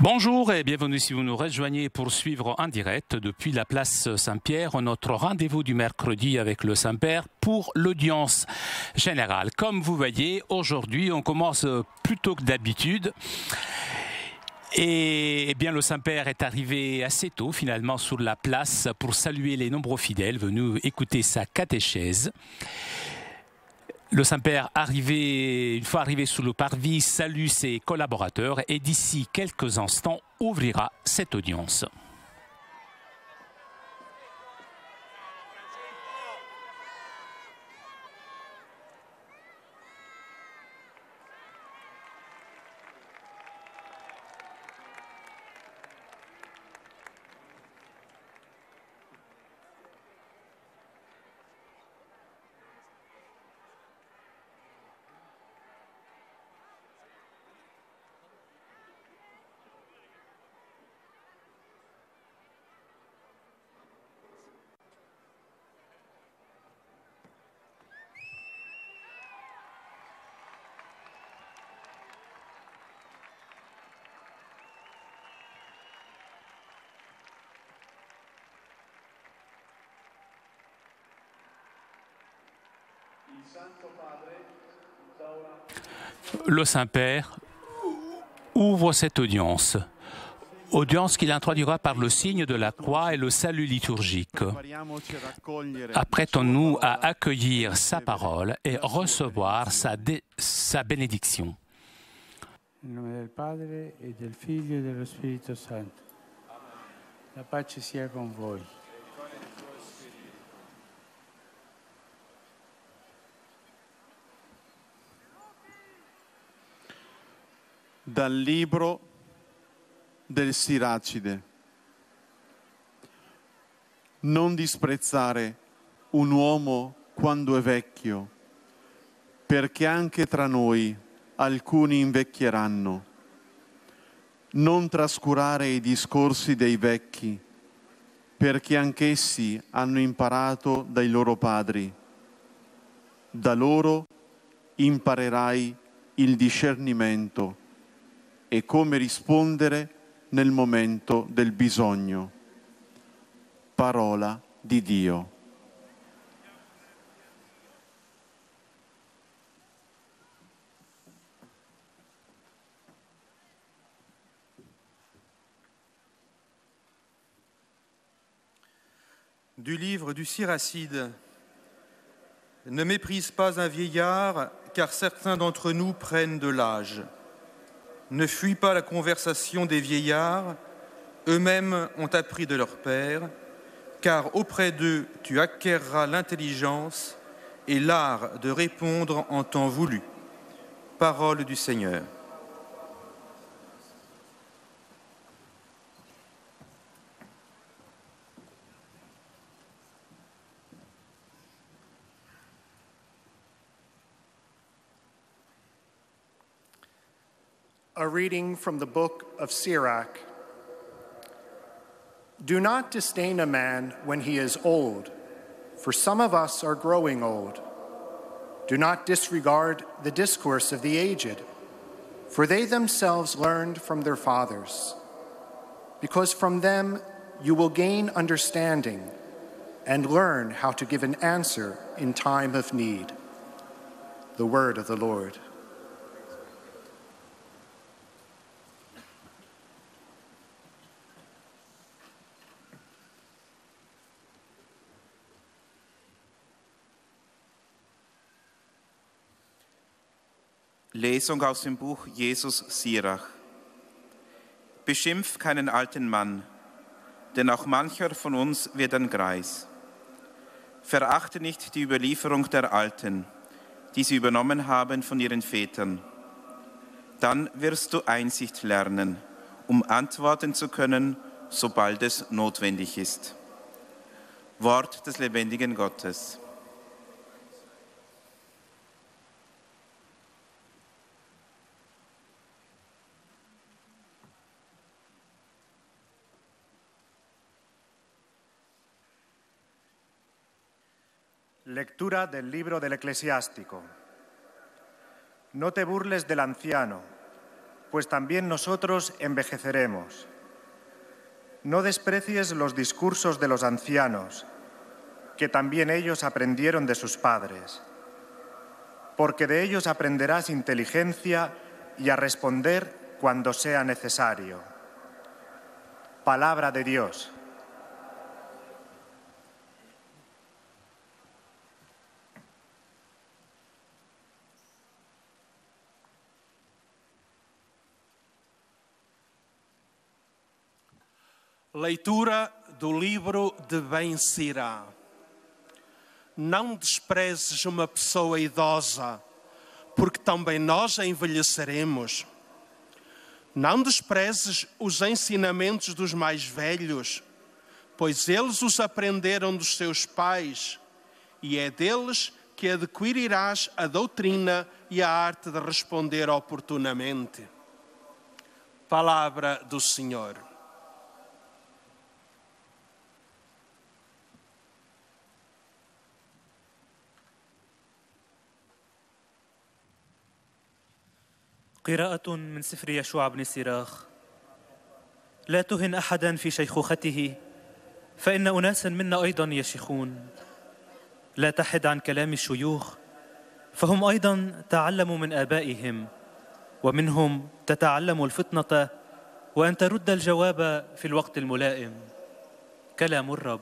Bonjour et bienvenue si vous nous rejoignez pour suivre en direct depuis la place Saint-Pierre notre rendez-vous du mercredi avec le Saint-Père pour l'audience générale. Comme vous voyez, aujourd'hui on commence plus tôt que d'habitude. Et bien, le Saint-Père est arrivé assez tôt, finalement, sur la place pour saluer les nombreux fidèles venus écouter sa catéchèse. Le Saint-Père, une fois arrivé sous le parvis, salue ses collaborateurs et d'ici quelques instants ouvrira cette audience. Le Saint-Père ouvre cette audience qu'il introduira par le signe de la croix et le salut liturgique. Apprêtons-nous à accueillir sa parole et recevoir sa bénédiction. Nel nome del Padre e del Figlio e dello Spirito Santo. La pace sia con voi. Dal libro del Siracide. Non disprezzare un uomo quando è vecchio, perché anche tra noi alcuni invecchieranno. Non trascurare i discorsi dei vecchi, perché anch'essi hanno imparato dai loro padri. Da loro imparerai il discernimento e come rispondere nel momento del bisogno. Parola di Dio. Du livre du Siracide. Ne méprise pas un vieillard, car certains d'entre nous prennent de l'âge. Ne fuis pas la conversation des vieillards, eux-mêmes ont appris de leur père, car auprès d'eux tu acquerras l'intelligence et l'art de répondre en temps voulu. Parole du Seigneur. A reading from the book of Sirach. Do not disdain a man when he is old, for some of us are growing old. Do not disregard the discourse of the aged, for they themselves learned from their fathers. Because from them you will gain understanding and learn how to give an answer in time of need. The word of the Lord. Lesung aus dem Buch Jesus Sirach. Beschimpf keinen alten Mann, denn auch mancher von uns wird ein Greis. Verachte nicht die Überlieferung der Alten, die sie übernommen haben von ihren Vätern. Dann wirst du Einsicht lernen, um antworten zu können, sobald es notwendig ist. Wort des lebendigen Gottes. Lectura del libro del Eclesiástico. No te burles del anciano, pues también nosotros envejeceremos. No desprecies los discursos de los ancianos, que también ellos aprendieron de sus padres, porque de ellos aprenderás inteligencia y a responder cuando sea necesario. Palabra de Dios. Leitura do livro de Ben-Sira. Não desprezes uma pessoa idosa, porque também nós envelheceremos. Não desprezes os ensinamentos dos mais velhos, pois eles os aprenderam dos seus pais, e é deles que adquirirás a doutrina e a arte de responder oportunamente. Palavra do Senhor. قراءة من سفر يشوع بن سراخ. لا تهن أحدا في شيخوخته، فإن أناسا منا أيضا يشيخون. لا تحد عن كلام الشيوخ، فهم أيضا تعلموا من آبائهم، ومنهم تتعلم الفطنة وأن ترد الجواب في الوقت الملائم. كلام الرب.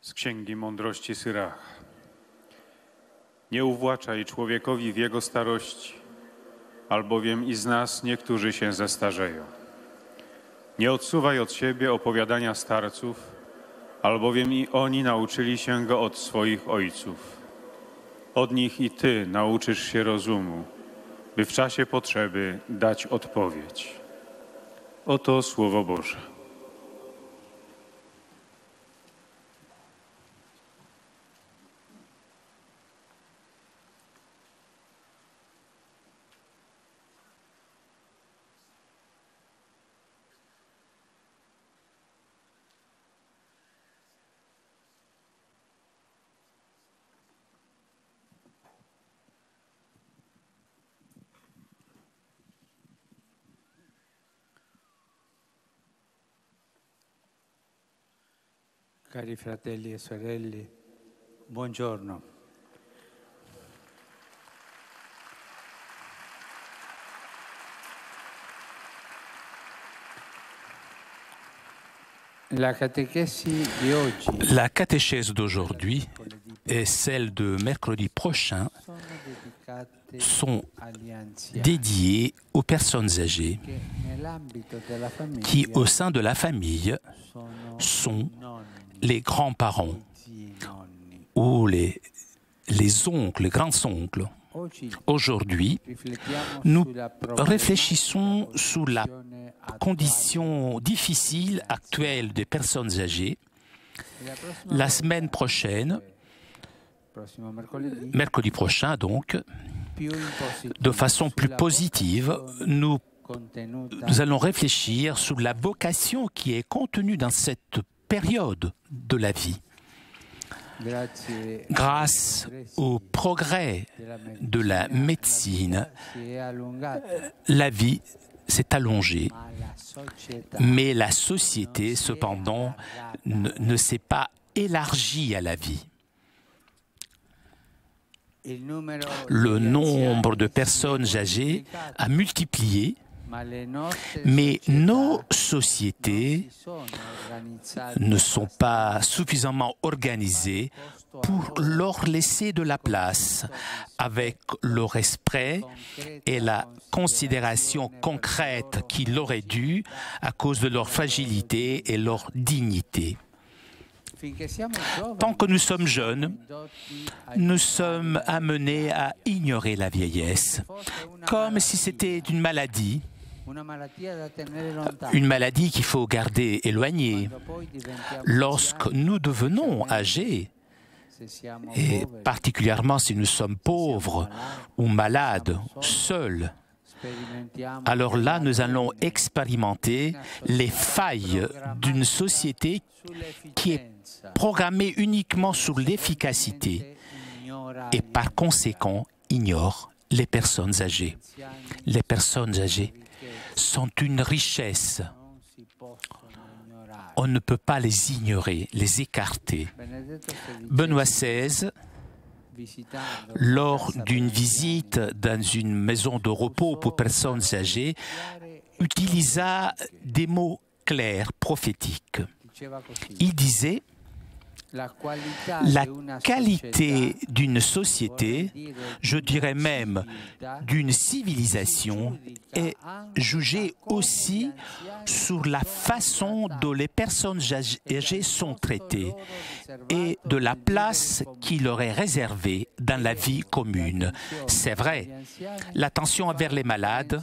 Z Księgi Mądrości Syrach. Nie uwłaczaj człowiekowi w jego starości, albowiem i z nas niektórzy się zestarzeją. Nie odsuwaj od siebie opowiadania starców, albowiem i oni nauczyli się go od swoich ojców. Od nich i ty nauczysz się rozumu, by w czasie potrzeby dać odpowiedź. Oto Słowo Boże. Cari fratelli e sorelle, buongiorno. La catéchèse d'aujourd'hui et celle de mercredi prochain sont dédiées aux personnes âgées qui, au sein de la famille, sont les grands-parents ou les oncles, les grands-oncles. Aujourd'hui, nous réfléchissons sur la condition difficile actuelle des personnes âgées. La semaine prochaine, mercredi prochain donc, de façon plus positive, nous allons réfléchir sur la vocation qui est contenue dans cette période de la vie. Grâce au progrès de la médecine, la vie s'est allongée, mais la société, cependant, ne s'est pas élargie à la vie. Le nombre de personnes âgées a multiplié, mais nos sociétés ne sont pas suffisamment organisées pour leur laisser de la place avec le respect et la considération concrète qui leur est due à cause de leur fragilité et leur dignité. Tant que nous sommes jeunes, nous sommes amenés à ignorer la vieillesse, comme si c'était une maladie qu'il faut garder éloignée. Lorsque nous devenons âgés, et particulièrement si nous sommes pauvres ou malades, seuls, alors là, nous allons expérimenter les failles d'une société qui est programmée uniquement sur l'efficacité et par conséquent ignore les personnes âgées. Les personnes âgées sont une richesse. On ne peut pas les ignorer, les écarter. Benoît XVI, lors d'une visite dans une maison de repos pour personnes âgées, utilisa des mots clairs, prophétiques. Il disait: la qualité d'une société, je dirais même d'une civilisation, est jugée aussi sur la façon dont les personnes âgées sont traitées et de la place qui leur est réservée dans la vie commune. C'est vrai, l'attention envers les malades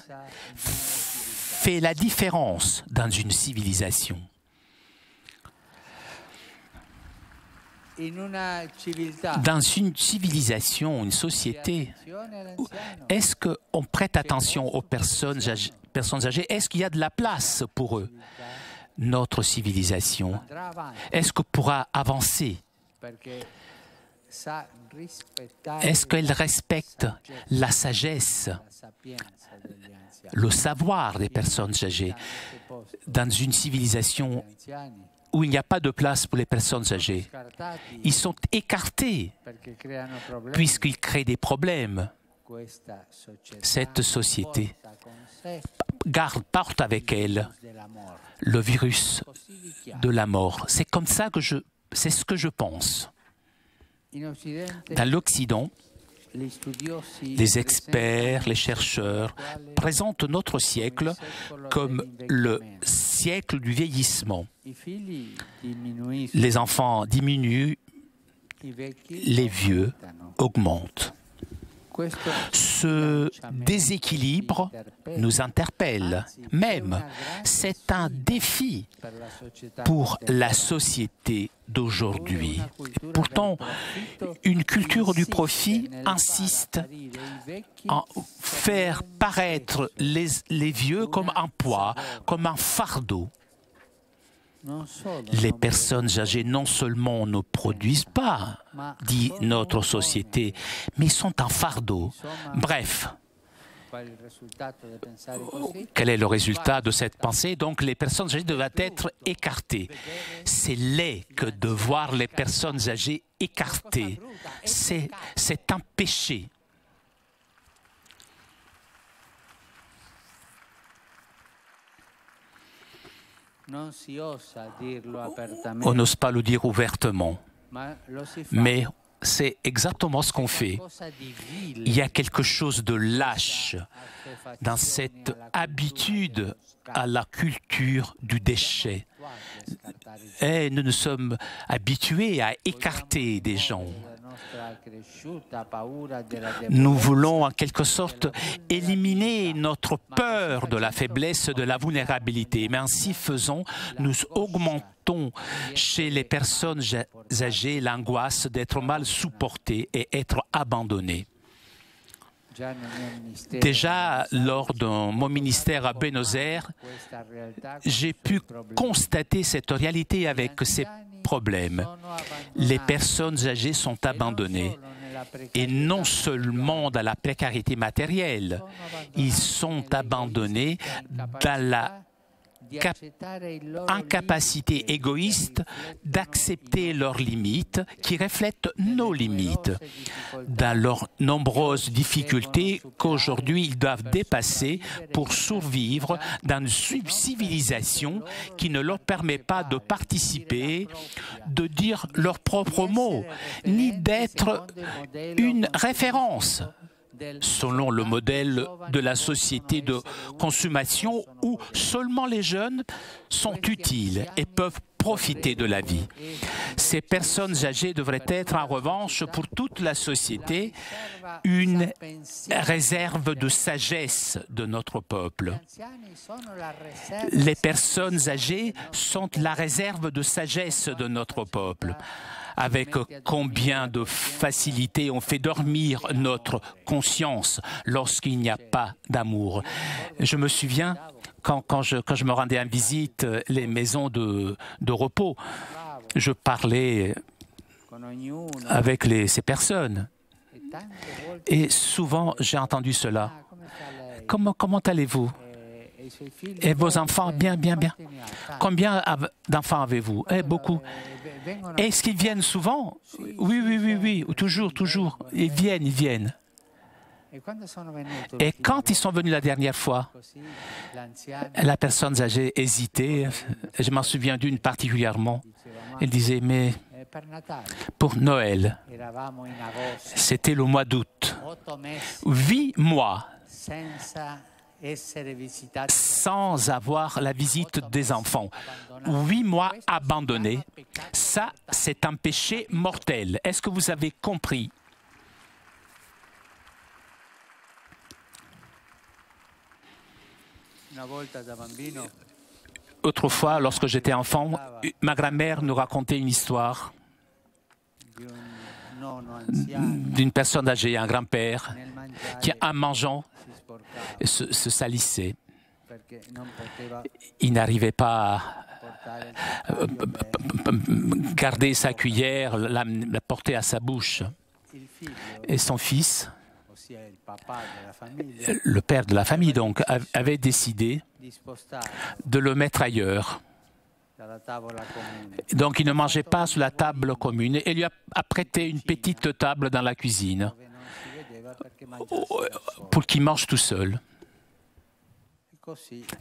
fait la différence dans une civilisation. Dans une civilisation, une société, est-ce qu'on prête attention aux personnes âgées? Est-ce qu'il y a de la place pour eux? Notre civilisation, est-ce qu'on pourra avancer? Est-ce qu'elle respecte la sagesse, le savoir des personnes âgées? Dans une civilisation où il n'y a pas de place pour les personnes portent ils sont écartés puisqu'ils créent des problèmes. Cette société porte avec elle le virus de la mort. C'est comme ça que c'est ce que je pense. Dans l'Occident, les experts, les chercheurs présentent notre siècle comme le siècle du vieillissement. Les enfants diminuent, les vieux augmentent. Ce déséquilibre nous interpelle. Même, c'est un défi pour la société d'aujourd'hui. Pourtant, une culture du profit insiste à faire paraître les vieux comme un poids, comme un fardeau. Les personnes âgées non seulement ne produisent pas, dit notre société, mais sont un fardeau. Bref, quel est le résultat de cette pensée? Donc les personnes âgées doivent être écartées. C'est laid que de voir les personnes âgées écartées. C'est un péché. On n'ose pas le dire ouvertement, mais c'est exactement ce qu'on fait. Il y a quelque chose de lâche dans cette habitude à la culture du déchet. Et nous nous sommes habitués à écarter des gens. Nous voulons en quelque sorte éliminer notre peur de la faiblesse, de la vulnérabilité. Mais en si faisant, nous augmentons chez les personnes âgées l'angoisse d'être mal supportées et être abandonnées. Déjà, lors de mon ministère à Buenos Aires, j'ai pu constater cette réalité avec ces problèmes. Les personnes âgées sont abandonnées. Et non seulement dans la précarité matérielle, ils sont abandonnés dans la incapacité égoïste d'accepter leurs limites qui reflètent nos limites, dans leurs nombreuses difficultés qu'aujourd'hui ils doivent dépasser pour survivre dans une civilisation qui ne leur permet pas de participer, de dire leurs propres mots, ni d'être une référence selon le modèle de la société de consommation où seulement les jeunes sont utiles et peuvent profiter de la vie. Ces personnes âgées devraient être en revanche pour toute la société une réserve de sagesse de notre peuple. Les personnes âgées sont la réserve de sagesse de notre peuple. avec combien de facilité on fait dormir notre conscience lorsqu'il n'y a pas d'amour. Je me souviens, quand je me rendais en visite les maisons de repos, je parlais avec ces personnes. Et souvent, j'ai entendu cela. Comment allez-vous? Et vos enfants? Bien, bien, bien. Combien d'enfants avez-vous? Beaucoup. Est-ce qu'ils viennent souvent? Oui. Toujours. Ils viennent. Et quand ils sont venus la dernière fois, la personne âgée hésitait. Je m'en souviens d'une particulièrement. Elle disait, mais pour Noël, c'était le mois d'août. 8 mois sans avoir la visite des enfants. 8 mois abandonnés. Ça, c'est un péché mortel. Est-ce que vous avez compris? Autrefois, lorsque j'étais enfant, ma grand-mère nous racontait une histoire d'une personne âgée, un grand-père, qui, en mangeant, se salissait. Il n'arrivait pas à garder sa cuillère, la porter à sa bouche. Et son fils, le père de la famille donc, avait décidé de le mettre ailleurs. Donc il ne mangeait pas sur la table commune et lui a prêté une petite table dans la cuisine pour qu'il mange tout seul.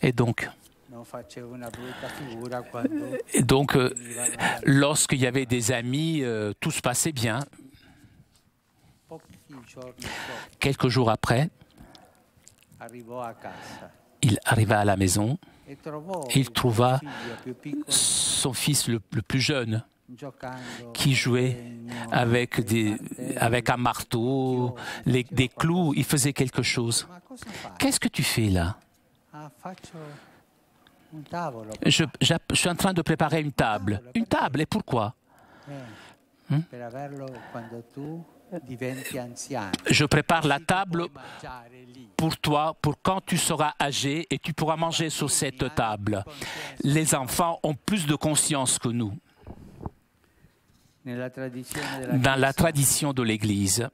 Et donc lorsqu'il y avait des amis, tout se passait bien. Quelques jours après, il arriva à la maison et il trouva son fils le plus jeune qui jouait avec un marteau, des clous. Il faisait quelque chose. Qu'est-ce que tu fais là? Je suis en train de préparer une table. Une table, et pourquoi? Je prépare la table pour toi, pour quand tu seras âgé et tu pourras manger sur cette table. Les enfants ont plus de conscience que nous. Dans la tradition de l'Église,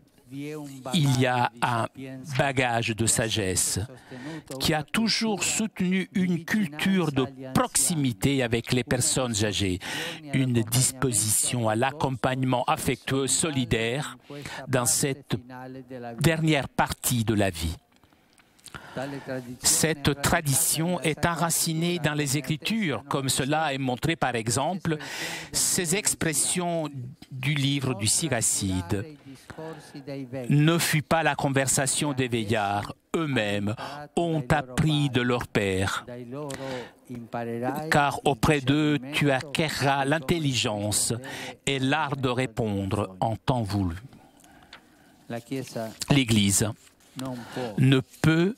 il y a un bagage de sagesse qui a toujours soutenu une culture de proximité avec les personnes âgées, une disposition à l'accompagnement affectueux, solidaire dans cette dernière partie de la vie. Cette tradition est enracinée dans les Écritures, comme cela est montré par exemple ces expressions du livre du Siracide. Ne fut pas la conversation des vieillards, eux-mêmes ont appris de leur père, car auprès d'eux tu acquerras l'intelligence et l'art de répondre en temps voulu. L'Église ne peut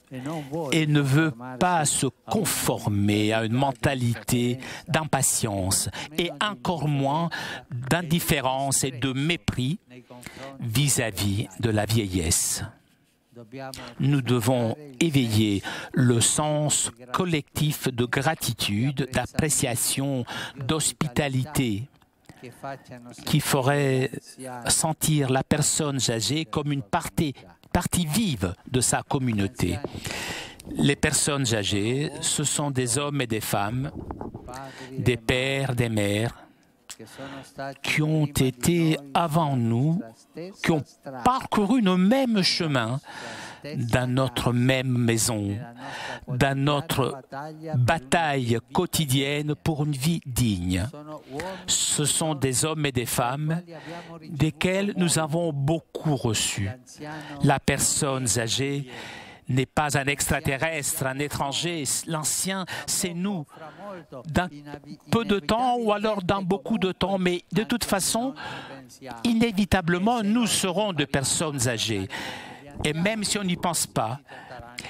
et ne veut pas se conformer à une mentalité d'impatience et encore moins d'indifférence et de mépris vis-à-vis de la vieillesse. Nous devons éveiller le sens collectif de gratitude, d'appréciation, d'hospitalité qui ferait sentir la personne âgée comme une partie vive de sa communauté. Les personnes âgées, ce sont des hommes et des femmes, des pères, des mères, qui ont été avant nous, qui ont parcouru le même chemin dans notre même maison, dans notre bataille quotidienne pour une vie digne. Ce sont des hommes et des femmes desquels nous avons beaucoup reçu. La personne âgée n'est pas un extraterrestre, un étranger. L'ancien, c'est nous. Dans peu de temps ou alors dans beaucoup de temps, mais de toute façon, inévitablement, nous serons des personnes âgées. Et même si on n'y pense pas,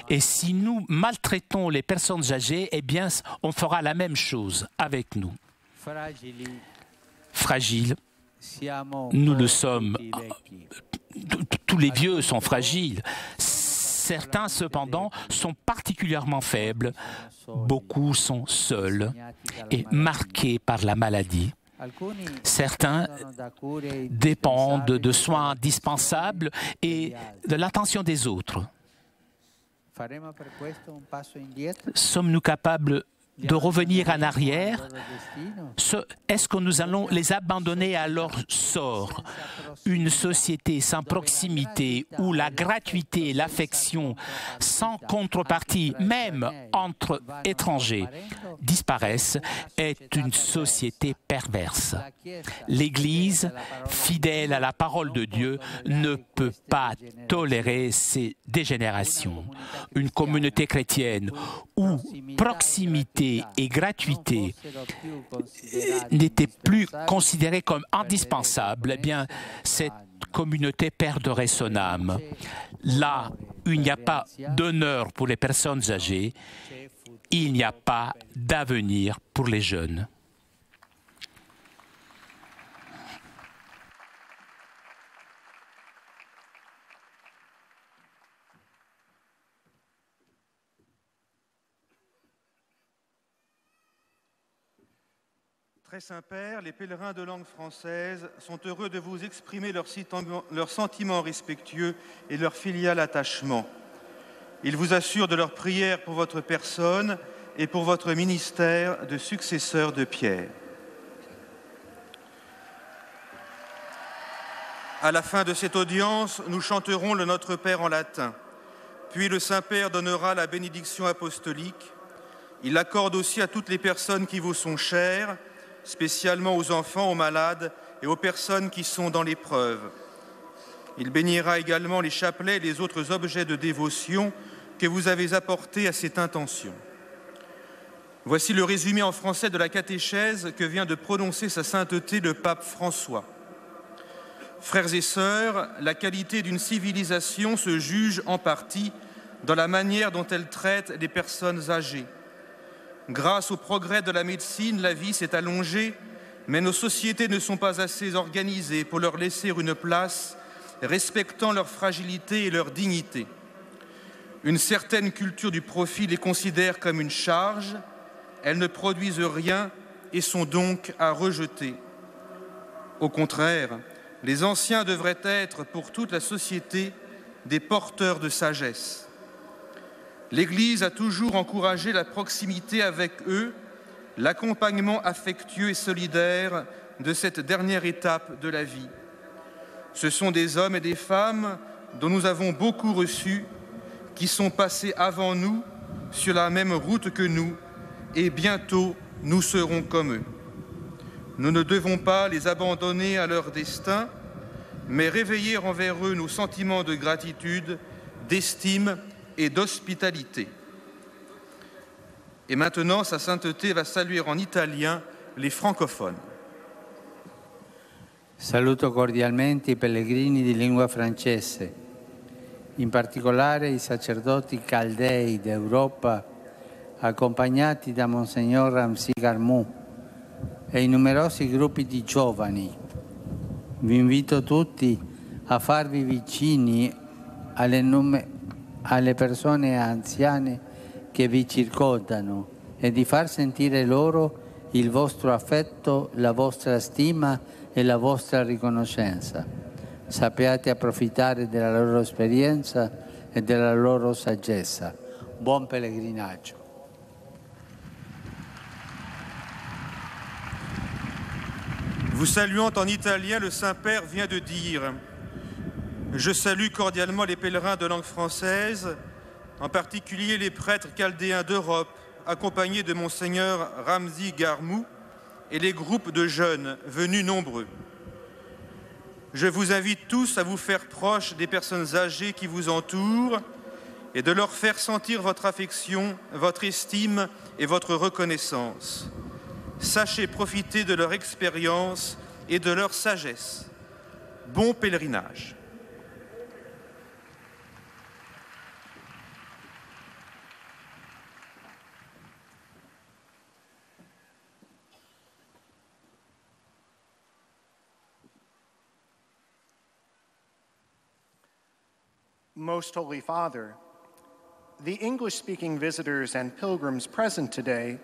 et si nous maltraitons les personnes âgées, eh bien, on fera la même chose avec nous. Fragiles, Nous le sommes. Tous les vieux sont fragiles. Certains, cependant, sont particulièrement faibles. Beaucoup sont seuls et marqués par la maladie. Certains dépendent de soins indispensables et de l'attention des autres. Sommes-nous capables de revenir en arrière? Est-ce que nous allons les abandonner à leur sort? Une société sans proximité où la gratuité et l'affection sans contrepartie, même entre étrangers, disparaissent, est une société perverse. L'Église, fidèle à la parole de Dieu, ne peut pas tolérer ces dégénérations. Une communauté chrétienne où proximité et gratuité n'étaient plus considérées comme indispensables, eh bien, cette communauté perdrait son âme. Là où il n'y a pas d'honneur pour les personnes âgées, il n'y a pas d'avenir pour les jeunes. Très Saint-Père, les pèlerins de langue française sont heureux de vous exprimer leurs sentiments respectueux et leur filial attachement. Ils vous assurent de leur prière pour votre personne et pour votre ministère de successeur de Pierre. À la fin de cette audience, nous chanterons le Notre Père en latin. Puis le Saint-Père donnera la bénédiction apostolique. Il l'accorde aussi à toutes les personnes qui vous sont chères, spécialement aux enfants, aux malades et aux personnes qui sont dans l'épreuve. Il bénira également les chapelets et les autres objets de dévotion que vous avez apportés à cette intention. Voici le résumé en français de la catéchèse que vient de prononcer sa sainteté le pape François. Frères et sœurs, la qualité d'une civilisation se juge en partie dans la manière dont elle traite les personnes âgées. Grâce au progrès de la médecine, la vie s'est allongée, mais nos sociétés ne sont pas assez organisées pour leur laisser une place respectant leur fragilité et leur dignité. Une certaine culture du profit les considère comme une charge, elles ne produisent rien et sont donc à rejeter. Au contraire, les anciens devraient être pour toute la société des porteurs de sagesse. L'Église a toujours encouragé la proximité avec eux, l'accompagnement affectueux et solidaire de cette dernière étape de la vie. Ce sont des hommes et des femmes dont nous avons beaucoup reçu, qui sont passés avant nous sur la même route que nous, et bientôt nous serons comme eux. Nous ne devons pas les abandonner à leur destin, mais réveiller envers eux nos sentiments de gratitude, d'estime et d'hospitalité. Et maintenant, sa sainteté va saluer en italien les francophones. Saluto cordialmente i pellegrini di lingua francese, in particolare i sacerdoti caldei d'Europa, accompagnati da Monsignor Ramzi Garmou e i numerosi gruppi di giovani. Vi invito tutti a farvi vicini alle persone anziane che vi circondano e di far sentire loro il vostro affetto, la vostra stima e la vostra riconoscenza. Sappiate approfittare della loro esperienza e della loro saggezza. Buon pellegrinaggio. Vous saluant en italien, le Saint-Père vient de dire « Je salue cordialement les pèlerins de langue française, en particulier les prêtres chaldéens d'Europe, accompagnés de Monseigneur Ramzi Garmou et les groupes de jeunes venus nombreux. Je vous invite tous à vous faire proches des personnes âgées qui vous entourent et de leur faire sentir votre affection, votre estime et votre reconnaissance. Sachez profiter de leur expérience et de leur sagesse. Bon pèlerinage. Most Holy Father, the English-speaking visitors and pilgrims present today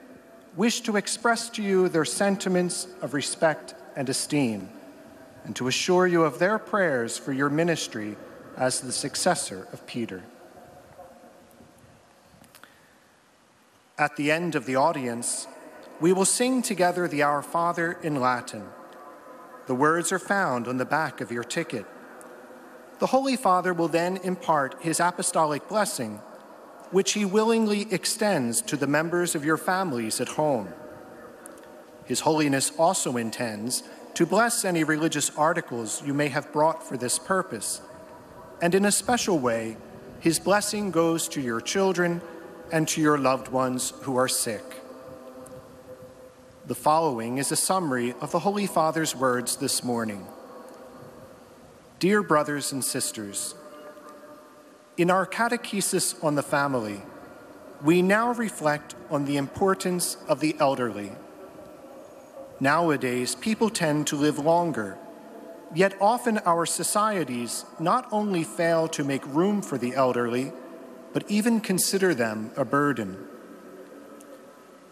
wish to express to you their sentiments of respect and esteem, and to assure you of their prayers for your ministry as the successor of Peter. At the end of the audience, we will sing together the Our Father in Latin. The words are found on the back of your ticket. The Holy Father will then impart his apostolic blessing, which he willingly extends to the members of your families at home. His Holiness also intends to bless any religious articles you may have brought for this purpose, and in a special way, his blessing goes to your children and to your loved ones who are sick. The following is a summary of the Holy Father's words this morning. Dear brothers and sisters, in our catechesis on the family, we now reflect on the importance of the elderly. Nowadays, people tend to live longer, yet often our societies not only fail to make room for the elderly, but even consider them a burden.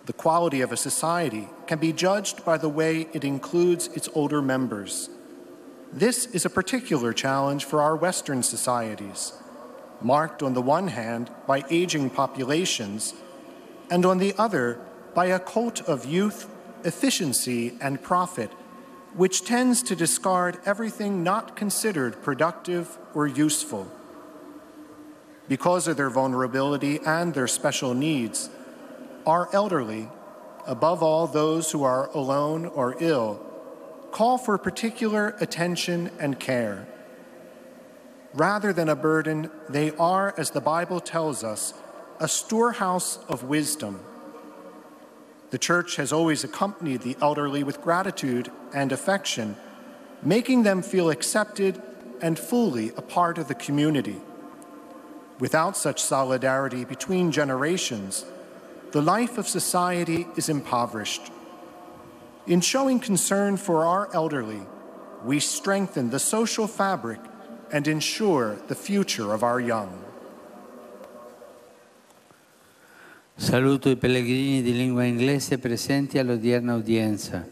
The quality of a society can be judged by the way it includes its older members. This is a particular challenge for our Western societies, marked on the one hand by aging populations, and on the other by a cult of youth, efficiency, and profit, which tends to discard everything not considered productive or useful. Because of their vulnerability and their special needs, our elderly, above all those who are alone or ill, call for particular attention and care. Rather than a burden, they are, as the Bible tells us, a storehouse of wisdom. The Church has always accompanied the elderly with gratitude and affection, making them feel accepted and fully a part of the community. Without such solidarity between generations, the life of society is impoverished. In showing concern for our elderly, we strengthen the social fabric and ensure the future of our young. Saluto i pellegrini di lingua inglese presenti all'odierna udienza,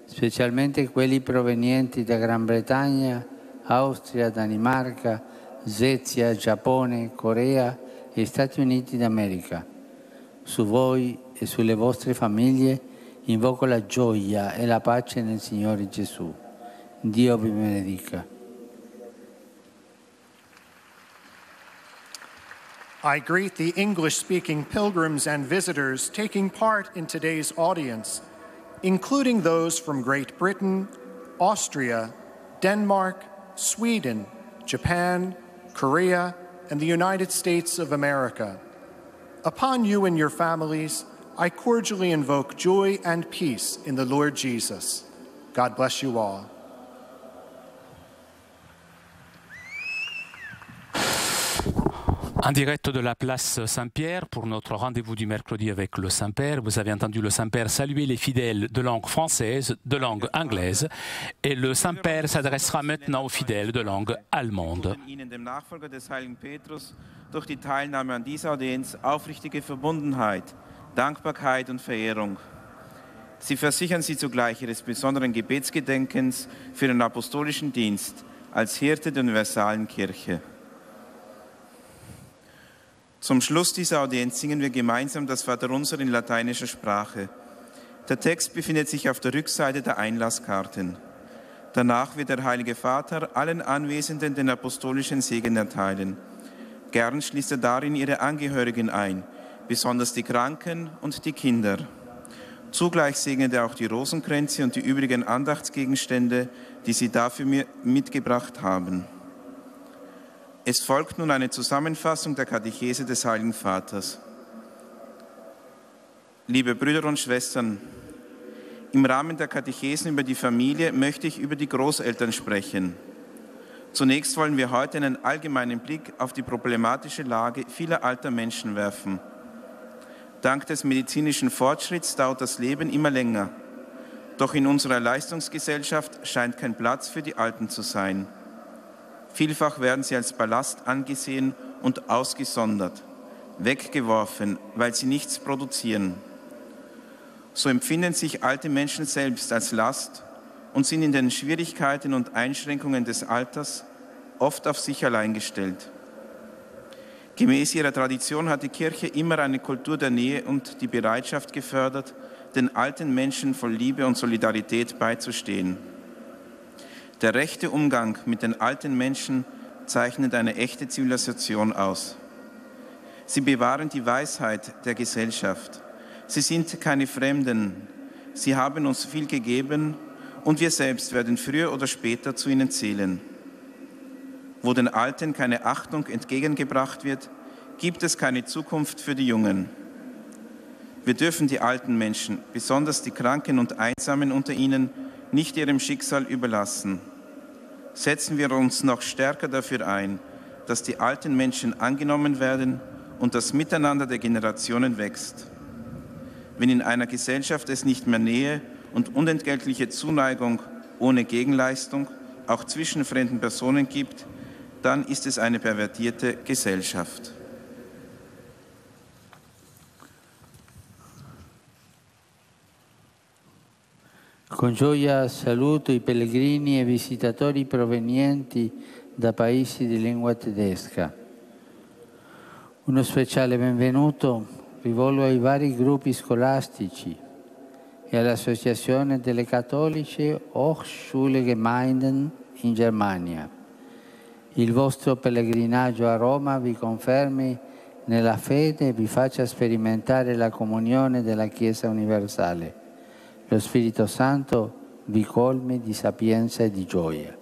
specialmente quelli provenienti da Gran Bretagna, Austria, Danimarca, Svezia, Giappone, Corea e Stati Uniti d'America. Su voi e sulle vostre famiglie invoco la gioia e la pace nel Signore Gesù. Dio vi benedica. I greet the English-speaking pilgrims and visitors taking part in today's audience, including those from Great Britain, Austria, Denmark, Sweden, Japan, Korea, and the United States of America. Upon you and your families, I cordially invoke joy and peace in the Lord Jesus. God bless you all. En direct de la place Saint-Pierre pour notre rendez-vous du mercredi avec le Saint-Père. Vous avez entendu le Saint-Père saluer les fidèles de langue française, de langue anglaise, et le Saint-Père s'adressera maintenant aux fidèles de langue allemande. Ihnen, dem Nachfolger des heiligen Petrus, durch die Teilnahme an dieser Audienz aufrichtige Verbundenheit, Dankbarkeit und Verehrung. Sie versichern Sie zugleich Ihres besonderen Gebetsgedenkens für den apostolischen Dienst als Hirte der universalen Kirche. Zum Schluss dieser Audienz singen wir gemeinsam das Vaterunser in lateinischer Sprache. Der Text befindet sich auf der Rückseite der Einlasskarten. Danach wird der Heilige Vater allen Anwesenden den apostolischen Segen erteilen. Gern schließt er darin ihre Angehörigen ein, besonders die Kranken und die Kinder. Zugleich segnet er auch die Rosenkränze und die übrigen Andachtsgegenstände, die sie dafür mitgebracht haben. Es folgt nun eine Zusammenfassung der Katechese des Heiligen Vaters. Liebe Brüder und Schwestern, im Rahmen der Katechesen über die Familie möchte ich über die Großeltern sprechen. Zunächst wollen wir heute einen allgemeinen Blick auf die problematische Lage vieler alter Menschen werfen. Dank des medizinischen Fortschritts dauert das Leben immer länger. Doch in unserer Leistungsgesellschaft scheint kein Platz für die Alten zu sein. Vielfach werden sie als Ballast angesehen und ausgesondert, weggeworfen, weil sie nichts produzieren. So empfinden sich alte Menschen selbst als Last und sind in den Schwierigkeiten und Einschränkungen des Alters oft auf sich allein gestellt. Gemäß ihrer Tradition hat die Kirche immer eine Kultur der Nähe und die Bereitschaft gefördert, den alten Menschen voll Liebe und Solidarität beizustehen. Der rechte Umgang mit den alten Menschen zeichnet eine echte Zivilisation aus. Sie bewahren die Weisheit der Gesellschaft. Sie sind keine Fremden. Sie haben uns viel gegeben und wir selbst werden früher oder später zu ihnen zählen. Wo den Alten keine Achtung entgegengebracht wird, gibt es keine Zukunft für die Jungen. Wir dürfen die alten Menschen, besonders die Kranken und Einsamen unter ihnen, nicht ihrem Schicksal überlassen. Setzen wir uns noch stärker dafür ein, dass die alten Menschen angenommen werden und das Miteinander der Generationen wächst. Wenn in einer Gesellschaft es nicht mehr Nähe und unentgeltliche Zuneigung ohne Gegenleistung, auch zwischen fremden Personen gibt, dann ist es eine pervertierte Gesellschaft. Con gioia saluto i pellegrini e visitatori provenienti da paesi di lingua tedesca. Uno speciale benvenuto rivolgo ai vari gruppi scolastici e all'Associazione delle Katholische Hochschulgemeinden in Germania. Il vostro pellegrinaggio a Roma vi confermi nella fede e vi faccia sperimentare la comunione della Chiesa universale. Lo Spirito Santo vi colmi di sapienza e di gioia.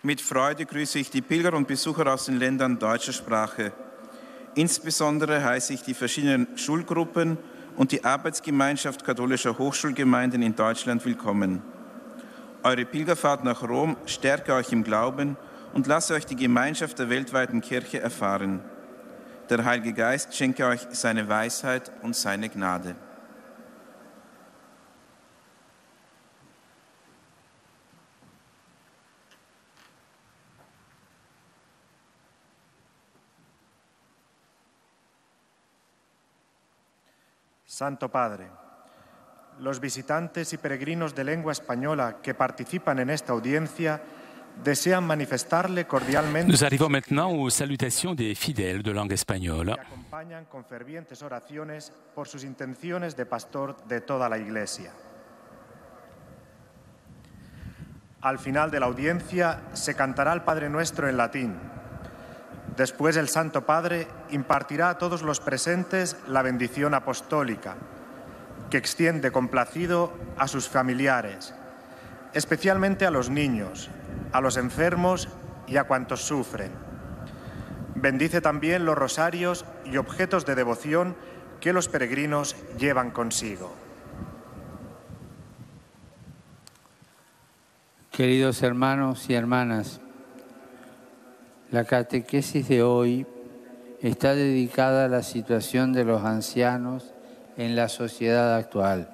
Mit Freude grüße ich die Pilger und Besucher aus den Ländern deutscher Sprache. Insbesondere heiße ich die verschiedenen Schulgruppen und die Arbeitsgemeinschaft katholischer Hochschulgemeinden in Deutschland willkommen. Eure Pilgerfahrt nach Rom stärke euch im Glauben und lasse euch die Gemeinschaft der weltweiten Kirche erfahren. Der Heilige Geist schenke euch seine Weisheit und seine Gnade. Santo Padre, los visitantes y peregrinos de lengua española que participan en esta audiencia desean manifestarle cordialmente. Nous arrivons maintenant aux salutations des fidèles de langue espagnole. Que acompañan con fervientes oraciones por sus intenciones de pastor de toda la Iglesia. Al final de la audiencia se cantará el Padre Nuestro en latín. Después el Santo Padre impartirá a todos los presentes la bendición apostólica, que extiende complacido a sus familiares, especialmente a los niños, a los enfermos y a cuantos sufren. Bendice también los rosarios y objetos de devoción que los peregrinos llevan consigo. Queridos hermanos y hermanas, la catequesis de hoy está dedicada a la situación de los ancianos en la sociedad actual.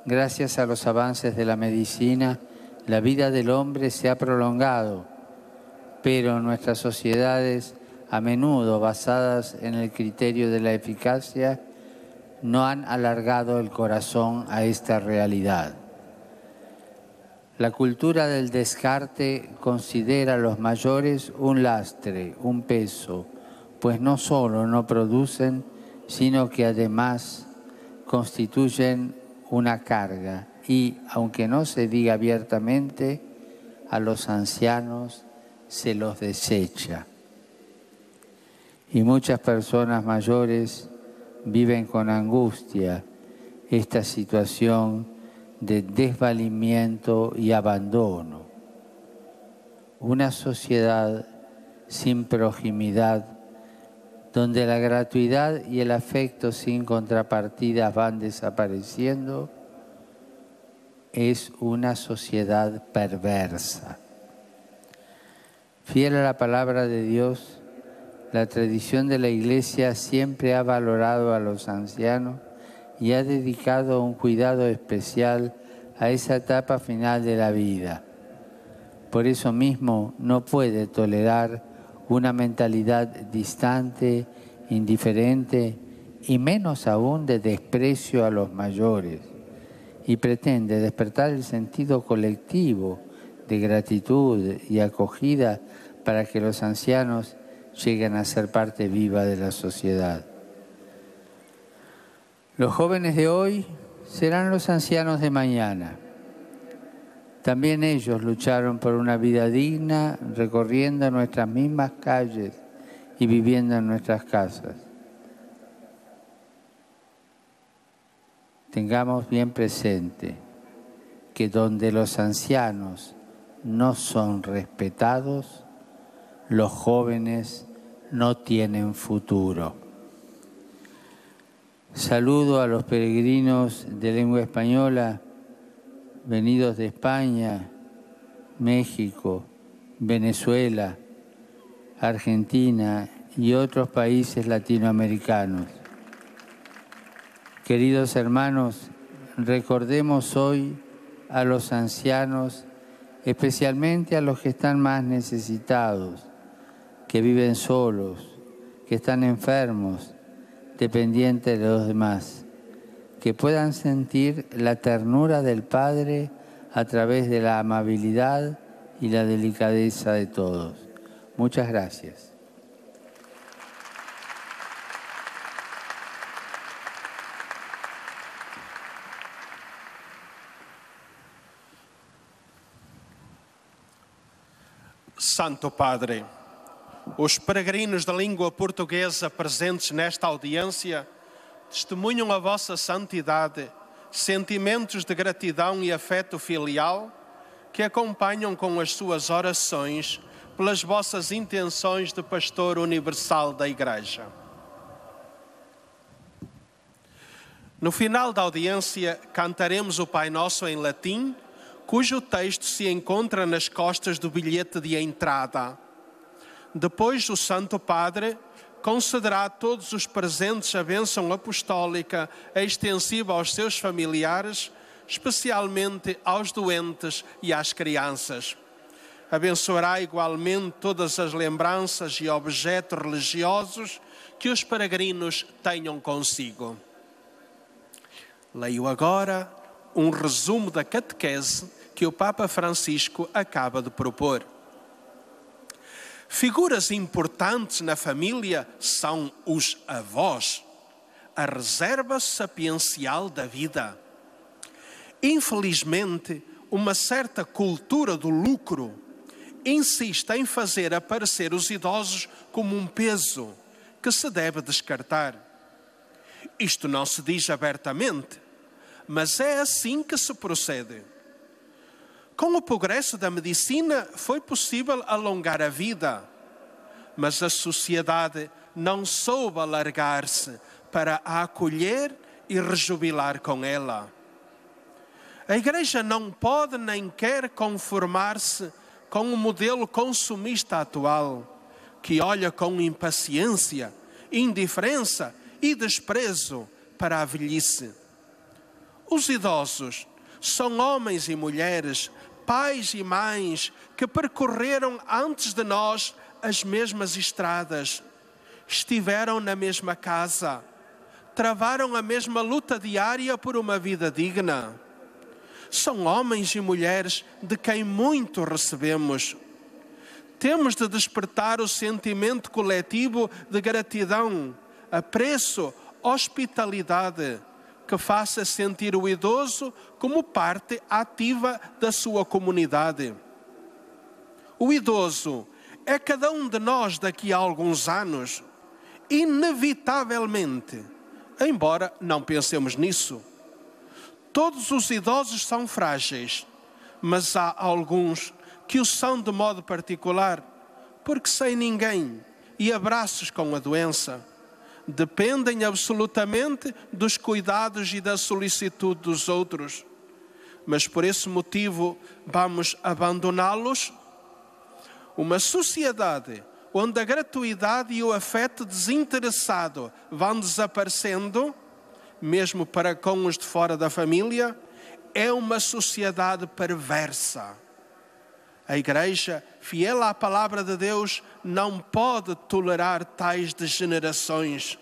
Gracias a los avances de la medicina, la vida del hombre se ha prolongado, pero nuestras sociedades, a menudo basadas en el criterio de la eficacia, no han alargado el corazón a esta realidad. La cultura del descarte considera a los mayores un lastre, un peso, pues no solo no producen, sino que además constituyen una carga y, aunque no se diga abiertamente, a los ancianos se los desecha. Y muchas personas mayores viven con angustia esta situación de desvalimiento y abandono. Una sociedad sin proximidad, donde la gratuidad y el afecto sin contrapartidas van desapareciendo, es una sociedad perversa. Fiel a la palabra de Dios, la tradición de la Iglesia siempre ha valorado a los ancianos y ha dedicado un cuidado especial a esa etapa final de la vida. Por eso mismo no puede tolerar una mentalidad distante, indiferente y menos aún de desprecio a los mayores, y pretende despertar el sentido colectivo de gratitud y acogida para que los ancianos lleguen a ser parte viva de la sociedad. Los jóvenes de hoy serán los ancianos de mañana. También ellos lucharon por una vida digna, recorriendo nuestras mismas calles y viviendo en nuestras casas. Tengamos bien presente que donde los ancianos no son respetados, los jóvenes no tienen futuro. Saludo a los peregrinos de lengua española venidos de España, México, Venezuela, Argentina y otros países latinoamericanos. Queridos hermanos, recordemos hoy a los ancianos, especialmente a los que están más necesitados, que viven solos, que están enfermos, dependientes de los demás, que puedan sentir la ternura del Padre a través de la amabilidad y la delicadeza de todos. Muchas gracias. Santo Padre, os peregrinos da língua portuguesa presentes nesta audiência testemunham a vossa santidade, sentimentos de gratidão e afeto filial que acompanham com as suas orações pelas vossas intenções de pastor universal da Igreja. No final da audiência, cantaremos o Pai Nosso em latim, cujo texto se encontra nas costas do bilhete de entrada. Depois, o Santo Padre concederá a todos os presentes a bênção apostólica extensiva aos seus familiares, especialmente aos doentes e às crianças. Abençoará igualmente todas as lembranças e objetos religiosos que os peregrinos tenham consigo. Leio agora um resumo da catequese que o Papa Francisco acaba de propor. Figuras importantes na família são os avós, a reserva sapiencial da vida. Infelizmente, uma certa cultura do lucro insiste em fazer aparecer os idosos como um peso que se deve descartar. Isto não se diz abertamente, mas é assim que se procede. Com o progresso da medicina foi possível alongar a vida, mas a sociedade não soube alargar-se para a acolher e rejubilar com ela. A Igreja não pode nem quer conformar-se com o modelo consumista atual, que olha com impaciência, indiferença e desprezo para a velhice. Os idosos são homens e mulheres, pais e mães que percorreram antes de nós as mesmas estradas, estiveram na mesma casa, travaram a mesma luta diária por uma vida digna. São homens e mulheres de quem muito recebemos. Temos de despertar o sentimento coletivo de gratidão, apreço, hospitalidade, que faça sentir o idoso como parte ativa da sua comunidade. O idoso é cada um de nós daqui a alguns anos, inevitavelmente, embora não pensemos nisso. Todos os idosos são frágeis, mas há alguns que o são de modo particular, porque sem ninguém e abraços com a doença. Dependem absolutamente dos cuidados e da solicitude dos outros. Mas por esse motivo vamos abandoná-los? Uma sociedade onde a gratuidade e o afeto desinteressado vão desaparecendo mesmo para com os de fora da família, é uma sociedade perversa. A Igreja, fiel à palavra de Deus, não pode tolerar tais degenerações.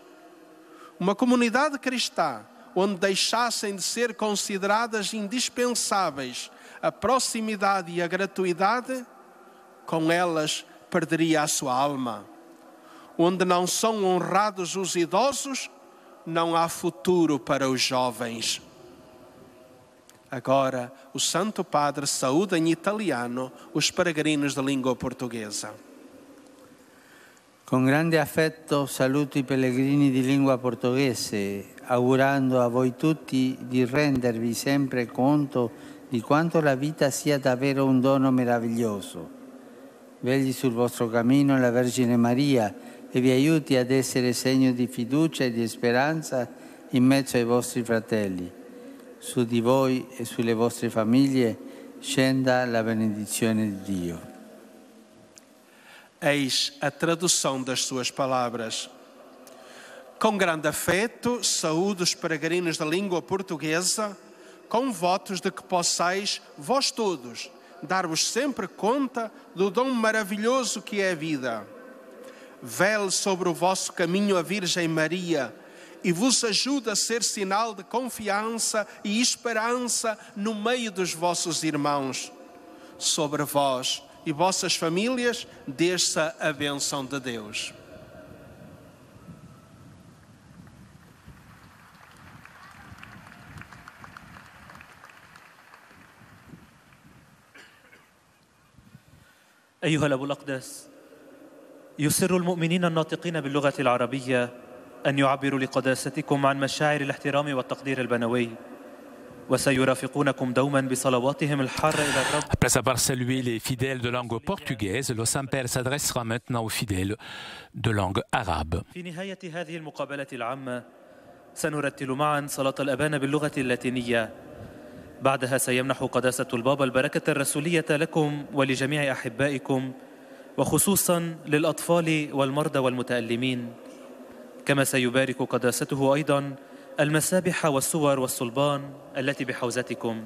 Uma comunidade cristã, onde deixassem de ser consideradas indispensáveis a proximidade e a gratuidade, com elas perderia a sua alma. Onde não são honrados os idosos, não há futuro para os jovens. Agora, o Santo Padre saúda em italiano os peregrinos de língua portuguesa. Con grande affetto saluto i pellegrini di lingua portoghese, augurando a voi tutti di rendervi sempre conto di quanto la vita sia davvero un dono meraviglioso. Vegli sul vostro cammino la Vergine Maria e vi aiuti ad essere segno di fiducia e di speranza in mezzo ai vostri fratelli. Su di voi e sulle vostre famiglie scenda la benedizione di Dio. Eis a tradução das suas palavras. Com grande afeto, saúdo os peregrinos da língua portuguesa, com votos de que possais, vós todos, dar-vos sempre conta do dom maravilhoso que é a vida. Vele sobre o vosso caminho a Virgem Maria e vos ajude a ser sinal de confiança e esperança no meio dos vossos irmãos. Sobre vós e vossas famílias desça a bênção de Deus. أيها الأب الأقدس، يسر المؤمنين الناطقين باللغة العربية أن يعبروا لقداستكم عن مشاعر الاحترام والتقدير البنوي، وسيرافقونكم دوما بصلواتهم الحارة إلى الرب. Après avoir salué les fidèles de langue portugaise, le Saint-Père s'adressera maintenant aux fidèles de langue arabe. في نهاية هذه المقابلة العامة سنرتل معا صلاة الأبانا باللغة اللاتينية. بعدها سيمنح قداسة البابا البركة الرسولية لكم ولجميع أحبائكم، وخصوصا للأطفال والمرضى والمتألمين. كما سيبارك قداسته أيضا المسابح والصور والصلبان التي بحوزتكم.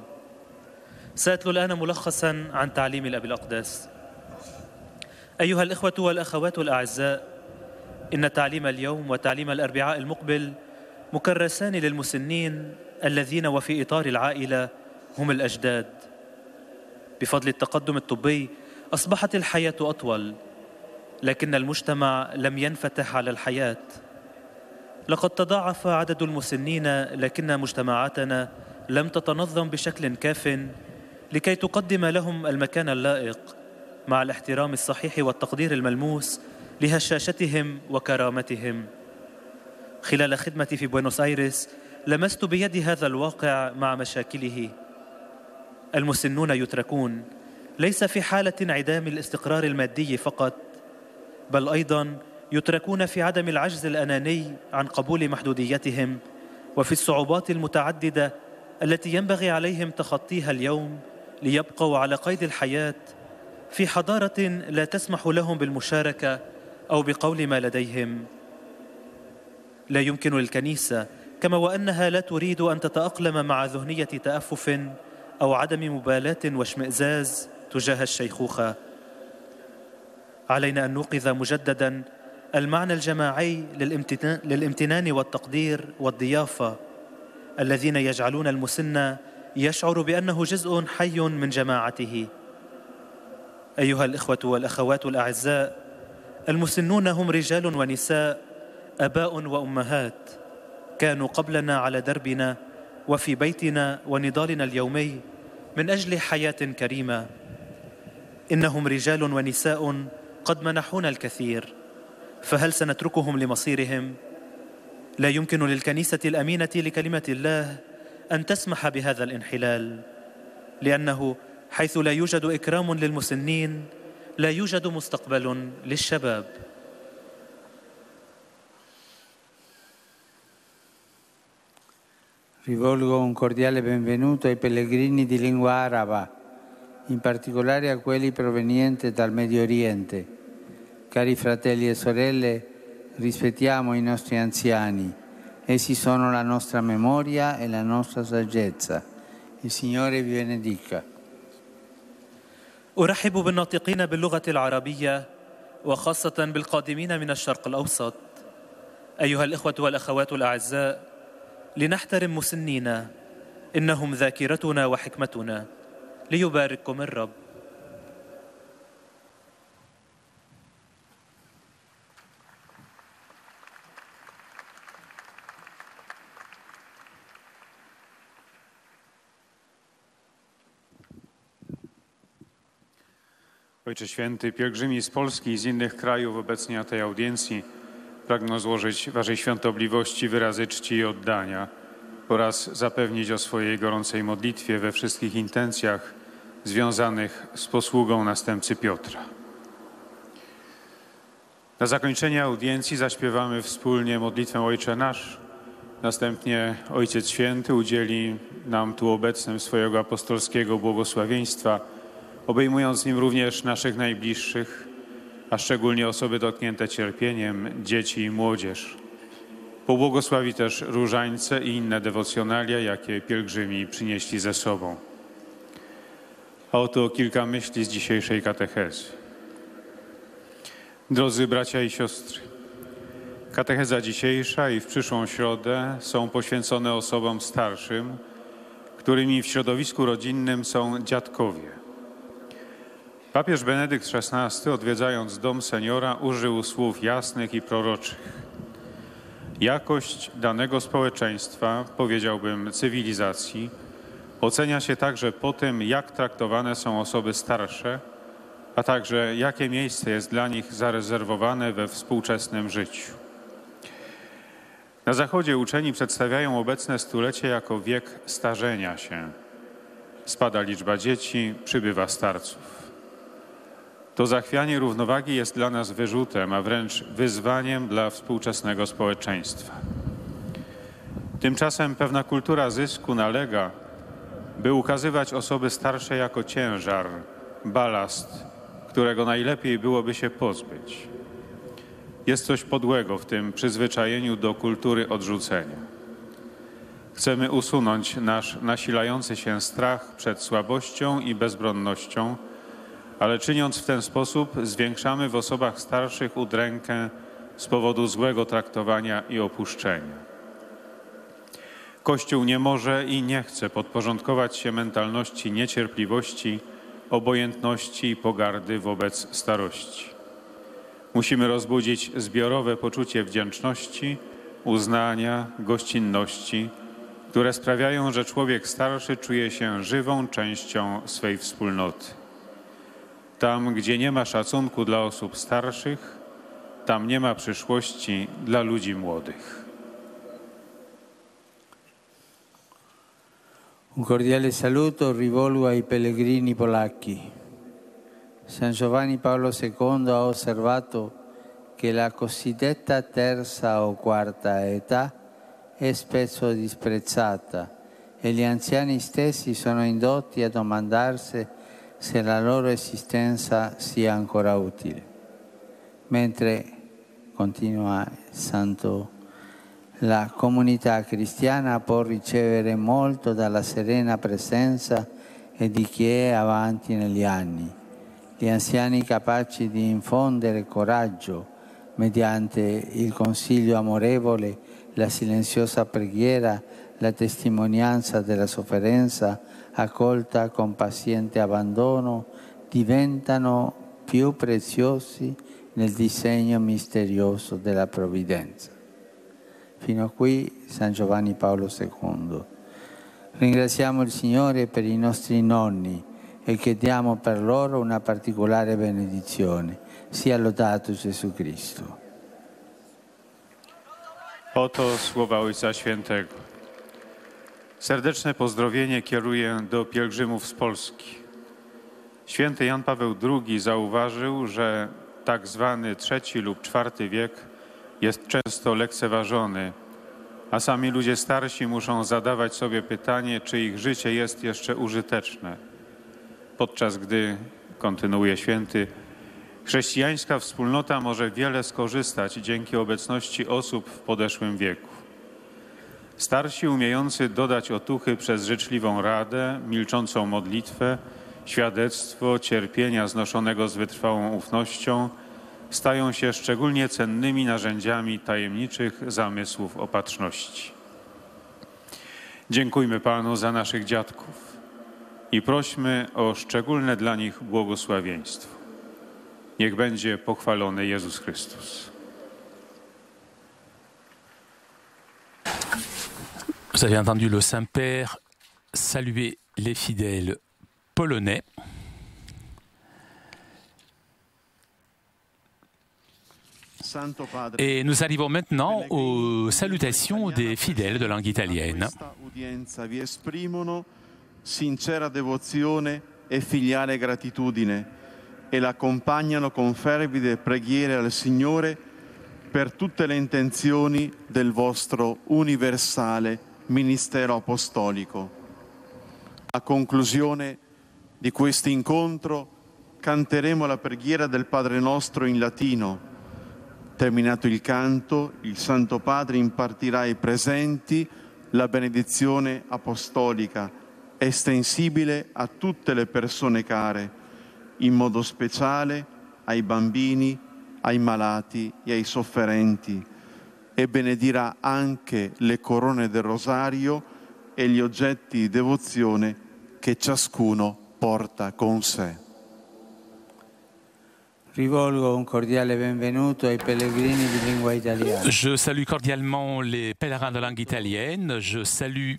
سأتلو الآن ملخصا عن تعليم الأب الأقدس. أيها الإخوة والأخوات الأعزاء، إن تعليم اليوم وتعليم الأربعاء المقبل مكرسان للمسنين الذين وفي إطار العائلة هم الأجداد. بفضل التقدم الطبي أصبحت الحياة أطول، لكن المجتمع لم ينفتح على الحياة. لقد تضاعف عدد المسنين، لكن مجتمعاتنا لم تتنظم بشكل كاف لكي تقدم لهم المكان اللائق مع الاحترام الصحيح والتقدير الملموس لهشاشتهم وكرامتهم. خلال خدمتي في بوينوس آيرس لمست بيد هذا الواقع مع مشاكله. المسنون يتركون ليس في حالة انعدام الاستقرار المادي فقط، بل أيضا يتركون في عدم العجز الأناني عن قبول محدوديتهم، وفي الصعوبات المتعددة التي ينبغي عليهم تخطيها اليوم ليبقوا على قيد الحياة في حضارة لا تسمح لهم بالمشاركة أو بقول ما لديهم. لا يمكن للكنيسة، كما وأنها لا تريد أن تتأقلم مع ذهنية تأفف أو عدم مبالاة واشمئزاز تجاه الشيخوخة. علينا أن نوقظ مجددا المعنى الجماعي للامتنان والتقدير والضيافة الذين يجعلون المسن يشعر بأنه جزء حي من جماعته. أيها الإخوة والأخوات الأعزاء، المسنون هم رجال ونساء، أباء وأمهات، كانوا قبلنا على دربنا وفي بيتنا ونضالنا اليومي من أجل حياة كريمة. إنهم رجال ونساء قد منحونا الكثير، فهل سنتركهم لمصيرهم؟ لا يمكن للكنيسة الأمينة لكلمة الله أن تسمح بهذا الانحلال، لأنه حيث لا يوجد إكرام للمسنين لا يوجد مستقبل للشباب. Rivolgo un cordiale benvenuto ai pellegrini di lingua araba, in particolare a quelli provenienti dal Medio Oriente. Cari fratelli e sorelle, rispettiamo i nostri anziani, Essi sono la nostra memoria e la nostra saggezza. Il Signore vi benedica. أرحب بالناطقين باللغة العربية وخاصة بالقادمين من الشرق الأوسط. أيها الإخوة والأخوات الأعزاء، لنحترم مسنينا، إنهم ذاكرتنا وحكمتنا. ليبارككم الرب. Ojcze Święty, pielgrzymi z Polski i z innych krajów obecni na tej audiencji pragną złożyć Waszej świątobliwości wyrazy czci i oddania oraz zapewnić o swojej gorącej modlitwie we wszystkich intencjach związanych z posługą następcy Piotra. Na zakończenie audiencji zaśpiewamy wspólnie modlitwę Ojcze Nasz. Następnie Ojciec Święty udzieli nam tu obecnym swojego apostolskiego błogosławieństwa, obejmując nim również naszych najbliższych, a szczególnie osoby dotknięte cierpieniem, dzieci i młodzież. Pobłogosławi też różańce i inne dewocjonalia, jakie pielgrzymi przynieśli ze sobą. A oto kilka myśli z dzisiejszej katechezy. Drodzy bracia i siostry, katecheza dzisiejsza i w przyszłą środę są poświęcone osobom starszym, którymi w środowisku rodzinnym są dziadkowie. Papież Benedykt XVI, odwiedzając dom seniora, użył słów jasnych i proroczych. Jakość danego społeczeństwa, powiedziałbym cywilizacji, ocenia się także po tym, jak traktowane są osoby starsze, a także jakie miejsce jest dla nich zarezerwowane we współczesnym życiu. Na Zachodzie uczeni przedstawiają obecne stulecie jako wiek starzenia się. Spada liczba dzieci, przybywa starców. To zachwianie równowagi jest dla nas wyrzutem, a wręcz wyzwaniem dla współczesnego społeczeństwa. Tymczasem pewna kultura zysku nalega, by ukazywać osoby starsze jako ciężar, balast, którego najlepiej byłoby się pozbyć. Jest coś podłego w tym przyzwyczajeniu do kultury odrzucenia. Chcemy usunąć nasz nasilający się strach przed słabością i bezbronnością, ale czyniąc w ten sposób zwiększamy w osobach starszych udrękę z powodu złego traktowania i opuszczenia. Kościół nie może i nie chce podporządkować się mentalności niecierpliwości, obojętności i pogardy wobec starości. Musimy rozbudzić zbiorowe poczucie wdzięczności, uznania, gościnności, które sprawiają, że człowiek starszy czuje się żywą częścią swej wspólnoty. Tam, gdzie nie ma szacunku dla osób starszych, tam nie ma przyszłości dla ludzi młodych. Un cordiale saluto rivolgo ai pellegrini polacchi. San Giovanni Paolo II ha osservato che la cosiddetta terza o quarta età è spesso disprezzata e gli anziani stessi sono indotti a domandarsi se la loro esistenza sia ancora utile. Mentre, continua il Santo, la comunità cristiana può ricevere molto dalla serena presenza e di chi è avanti negli anni, gli anziani capaci di infondere coraggio mediante il consiglio amorevole, la silenziosa preghiera, la testimonianza della sofferenza accolta con paziente abbandono, diventano più preziosi nel disegno misterioso della provvidenza. Fino a qui San Giovanni Paolo II. Ringraziamo il Signore per i nostri nonni e chiediamo per loro una particolare benedizione. Sia lodato Gesù Cristo. Oto słowa Ojca Świętego. Serdeczne pozdrowienie kieruję do pielgrzymów z Polski. Święty Jan Paweł II zauważył, że tak zwany III lub IV wiek jest często lekceważony, a sami ludzie starsi muszą zadawać sobie pytanie, czy ich życie jest jeszcze użyteczne. Podczas gdy, kontynuuje święty, chrześcijańska wspólnota może wiele skorzystać dzięki obecności osób w podeszłym wieku. Starsi umiejący dodać otuchy przez życzliwą radę, milczącą modlitwę, świadectwo cierpienia znoszonego z wytrwałą ufnością stają się szczególnie cennymi narzędziami tajemniczych zamysłów opatrzności. Dziękujmy Panu za naszych dziadków i prośmy o szczególne dla nich błogosławieństwo. Niech będzie pochwalony Jezus Chrystus. Vous avez entendu le Saint-Père saluer les fidèles polonais. Et nous arrivons maintenant aux salutations des fidèles de langue italienne. Vi esprimono sincera devozione e filiale gratitudine e l'accompagnano con fervide preghiere al Signore per tutte le intenzioni del vostro universale ministero apostolico. A conclusione di questo incontro canteremo la preghiera del Padre Nostro in latino. Terminato il canto, il Santo Padre impartirà ai presenti la benedizione apostolica, estensibile a tutte le persone care, in modo speciale ai bambini, ai malati e ai sofferenti, e benedirà anche le corone del rosario e gli oggetti di devozione che ciascuno porta con sé. Rivolgo un cordiale benvenuto ai pellegrini di lingua italiana. Je salue cordialement les pèlerins de langue italienne. Je salue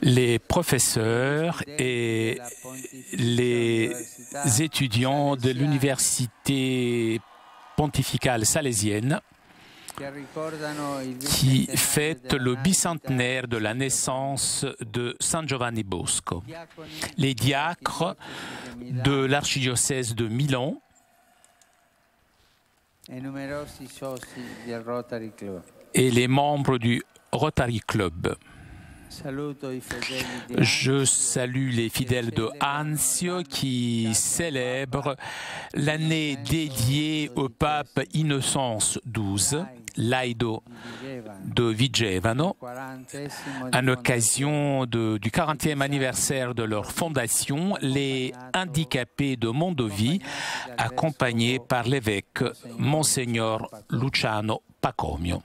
les professeurs et les étudiants de l'université pontificale salésienne qui fête le bicentenaire de la naissance de San Giovanni Bosco. Les diacres de l'archidiocèse de Milan et les membres du Rotary Club. Je salue les fidèles de Anzio qui célèbrent l'année dédiée au pape Innocence XII, Laido de Vigevano, à l'occasion du 40e anniversaire de leur fondation, les handicapés de Mondovì, accompagnés par l'évêque Monseigneur Luciano Pacomio.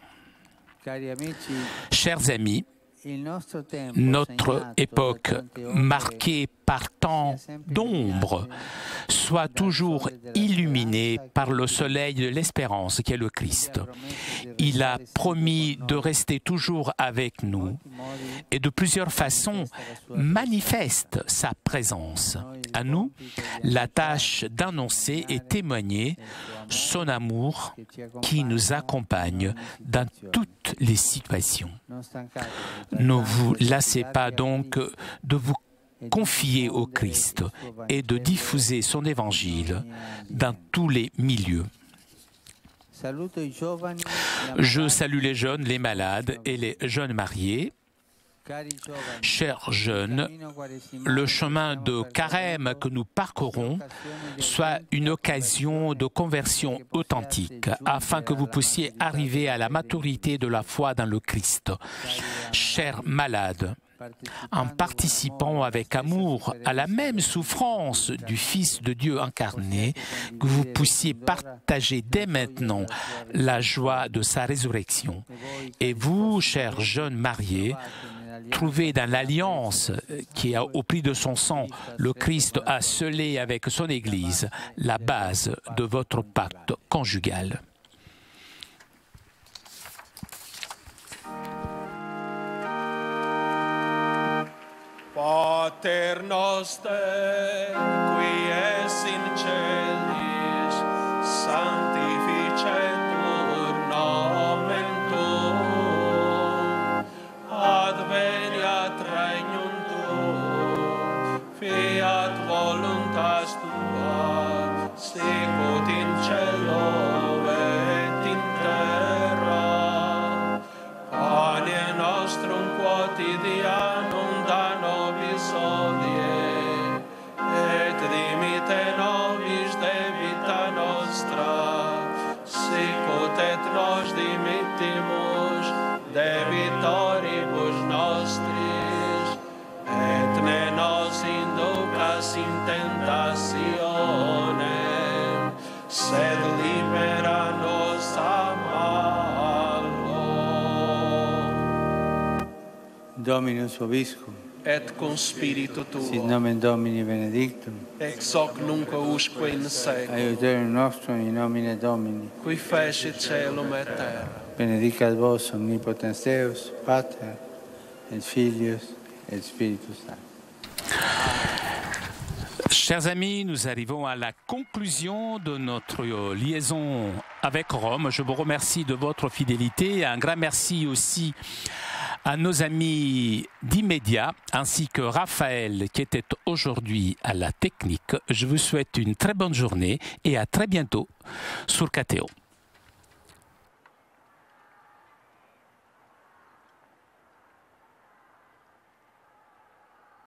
Chers amis, notre époque, marquée par tant d'ombre, soit toujours illuminée par le soleil de l'espérance qui est le Christ. Il a promis de rester toujours avec nous et de plusieurs façons manifeste sa présence. À nous, la tâche d'annoncer et témoigner son amour qui nous accompagne dans toutes les situations. Ne vous lassez pas donc de vous confier au Christ et de diffuser son évangile dans tous les milieux. Je salue les jeunes, les malades et les jeunes mariés. Chers jeunes, le chemin de carême que nous parcourons soit une occasion de conversion authentique afin que vous puissiez arriver à la maturité de la foi dans le Christ. Chers malades, en participant avec amour à la même souffrance du Fils de Dieu incarné, que vous puissiez partager dès maintenant la joie de sa résurrection. Et vous, chers jeunes mariés, trouvez dans l'alliance qui a au prix de son sang, le Christ a scellé avec son Église la base de votre pacte conjugal. Pater noster, qui es in celis, sanctificetur nomen tuum, adveniat regnum tuum, fiat voluntas tua, sicut in cielo et in terra. Pane nostrum quotidianum da nobis hodie, et dimite nobis debita nostra, in tentationem, sed libera nos a malo. Dominus vobiscum. Et cum spiritu tuo. Sit nomen Domini benedictum. Ex hoc nunc usque in seculum. Aiuterium nostrum in nomine Domini. Qui fecit caelum et terra. Benedicat vos omnipotens Deus, Pater, et Filius, et Spiritus Sanctus. Chers amis, nous arrivons à la conclusion de notre liaison avec Rome. Je vous remercie de votre fidélité. Un grand merci aussi à nos amis d'Immédiat, ainsi que Raphaël qui était aujourd'hui à la technique. Je vous souhaite une très bonne journée et à très bientôt sur KTO.